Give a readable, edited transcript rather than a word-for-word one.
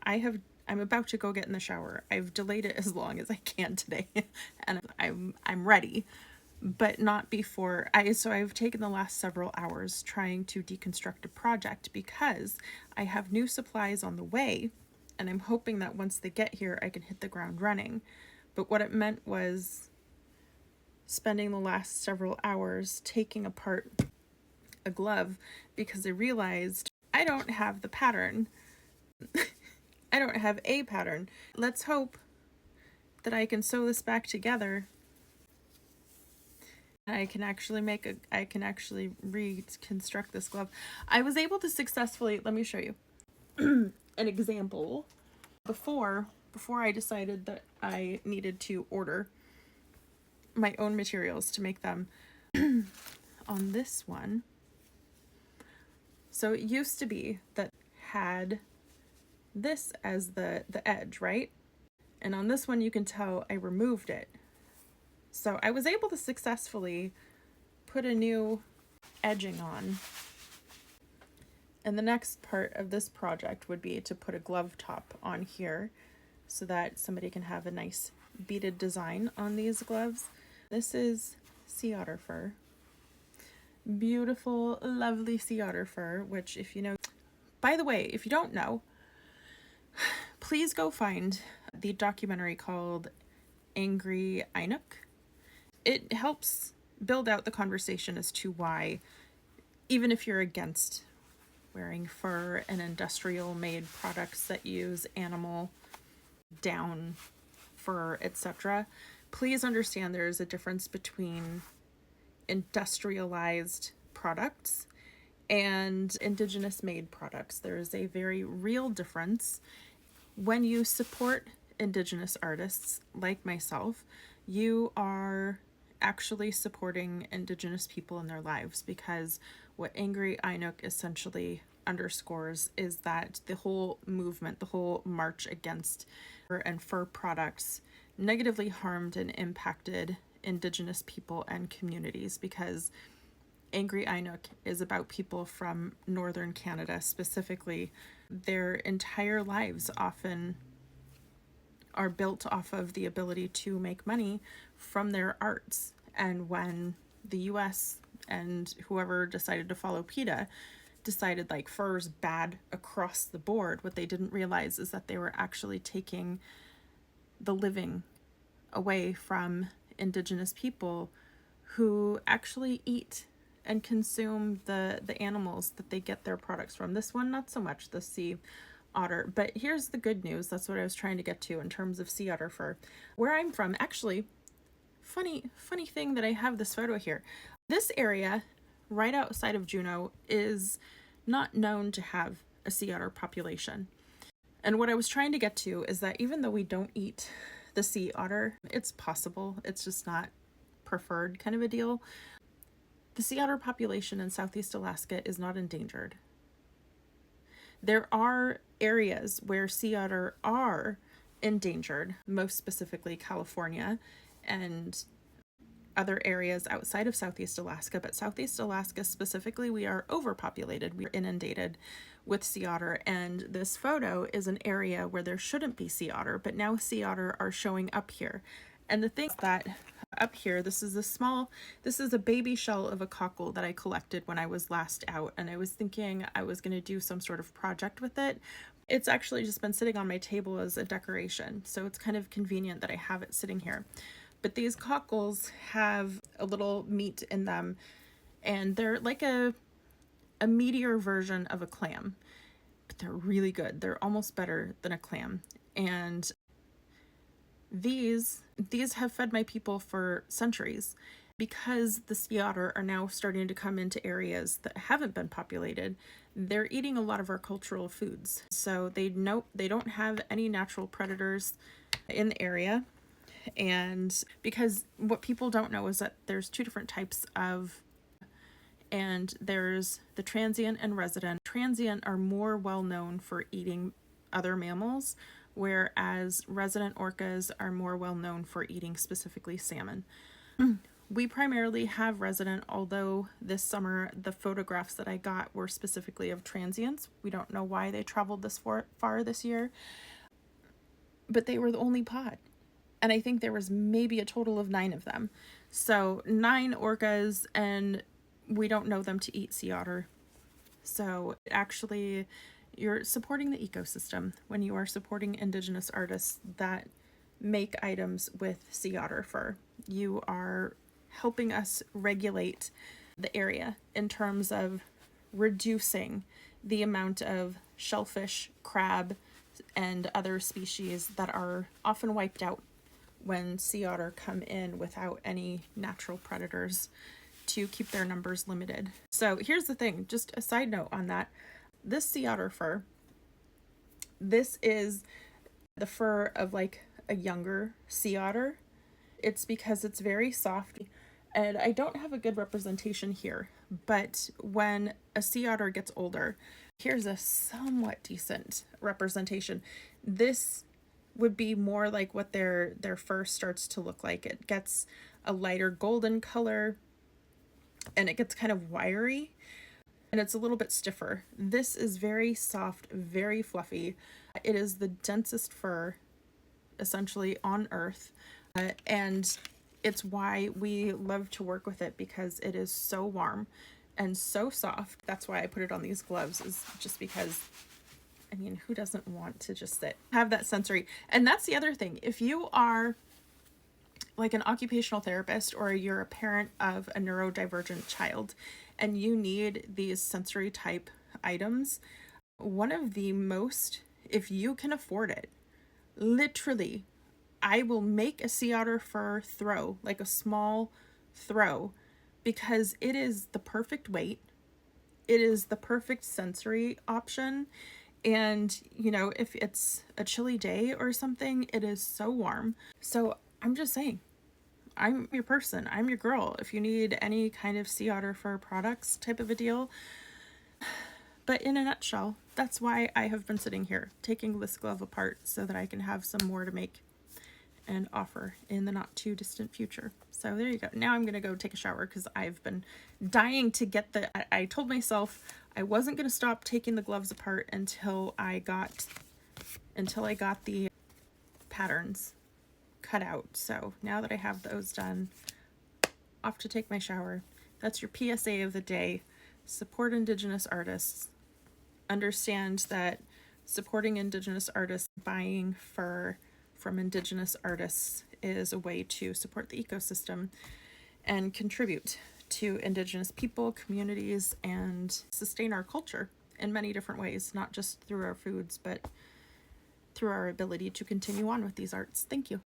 I'm about to go get in the shower. I've delayed it as long as I can today and I'm ready, but not before so I've taken the last several hours trying to deconstruct a project because I have new supplies on the way and I'm hoping that once they get here I can hit the ground running. But what it meant was spending the last several hours taking apart a glove because I realized I don't have the pattern. I don't have a pattern. Let's hope that I can sew this back together. I can actually reconstruct this glove. I was able to successfully, let me show you an example. Before I decided that I needed to order my own materials to make them on this one. So it used to be that had this as the edge, right? And on this one you can tell I removed it. So I was able to successfully put a new edging on. And the next part of this project would be to put a glove top on here so that somebody can have a nice beaded design on these gloves. This is sea otter fur. Beautiful, lovely sea otter fur, which if you know, by the way, if you don't know, please go find the documentary called Angry Inuk. It helps build out the conversation as to why, even if you're against wearing fur and industrial made products that use animal down fur, etc., please understand there is a difference between industrialized products and indigenous made products. There is a very real difference. When you support indigenous artists like myself, you are actually supporting indigenous people in their lives, because what Angry Inuk essentially underscores is that the whole movement, the whole march against fur and fur products negatively harmed and impacted indigenous people and communities, because Angry Inuk is about people from northern Canada specifically. Their entire lives often are built off of the ability to make money from their arts. And when the US and whoever decided to follow PETA decided like fur's bad across the board, what they didn't realize is that they were actually taking the living away from indigenous people who actually eat and consume the animals that they get their products from. This one, not so much, the sea otter. But here's the good news. That's what I was trying to get to in terms of sea otter fur. Where I'm from, actually, funny thing that I have this photo here. This area right outside of Juneau is not known to have a sea otter population. And what I was trying to get to is that even though we don't eat the sea otter, it's possible, it's just not preferred kind of a deal. The sea otter population in Southeast Alaska is not endangered. There are areas where sea otter are endangered, most specifically California and other areas outside of Southeast Alaska, but Southeast Alaska specifically, we are overpopulated. We are inundated with sea otter, and this photo is an area where there shouldn't be sea otter, but now sea otter are showing up here. And the thing is that up here, this is a baby shell of a cockle that I collected when I was last out, and I was thinking I was going to do some sort of project with it. It's actually just been sitting on my table as a decoration, so it's kind of convenient that I have it sitting here. But these cockles have a little meat in them, and they're like a meatier version of a clam, but they're really good. They're almost better than a clam. And these have fed my people for centuries. Because the sea otter are now starting to come into areas that haven't been populated, they're eating a lot of our cultural foods. So they don't have any natural predators in the area. And because what people don't know is that there's two different types of, and there's the transient and resident. Transient are more well known for eating other mammals, whereas resident orcas are more well known for eating specifically salmon. We primarily have resident, although this summer the photographs that I got were specifically of transients. We don't know why they traveled this far this year, but they were the only pod. And I think there was maybe a total of 9 of them. So 9 orcas, and we don't know them to eat sea otter. So actually, you're supporting the ecosystem when you are supporting Indigenous artists that make items with sea otter fur. You are helping us regulate the area in terms of reducing the amount of shellfish, crab, and other species that are often wiped out when sea otter come in without any natural predators to keep their numbers limited. So here's the thing, just a side note on that. This sea otter fur, this is the fur of like a younger sea otter. It's because it's very soft, and I don't have a good representation here, but when a sea otter gets older, here's a somewhat decent representation. This would be more like what their fur starts to look like. It gets a lighter golden color, and it gets kind of wiry, and it's a little bit stiffer. This is very soft, very fluffy. It is the densest fur essentially on earth, and it's why we love to work with it, because it is so warm and so soft. That's why I put it on these gloves, is just because, I mean, who doesn't want to just sit, have that sensory? And that's the other thing. If you are like an occupational therapist, or you're a parent of a neurodivergent child and you need these sensory type items, one of the most, if you can afford it, literally, I will make a sea otter fur throw, like a small throw, because it is the perfect weight. It is the perfect sensory option. And, you know, if it's a chilly day or something, it is so warm. So I'm just saying, I'm your person. I'm your girl. If you need any kind of sea otter fur products type of a deal. But in a nutshell, that's why I have been sitting here taking this glove apart, so that I can have some more to make and offer in the not too distant future. So there you go. Now I'm going to go take a shower, because I've been dying to get I told myself I wasn't going to stop taking the gloves apart until I got the patterns cut out. So now that I have those done, off to take my shower. That's your PSA of the day. Support Indigenous artists. Understand that supporting Indigenous artists, buying fur from Indigenous artists, is a way to support the ecosystem and contribute to Indigenous people, communities, and sustain our culture in many different ways, not just through our foods, but through our ability to continue on with these arts. Thank you.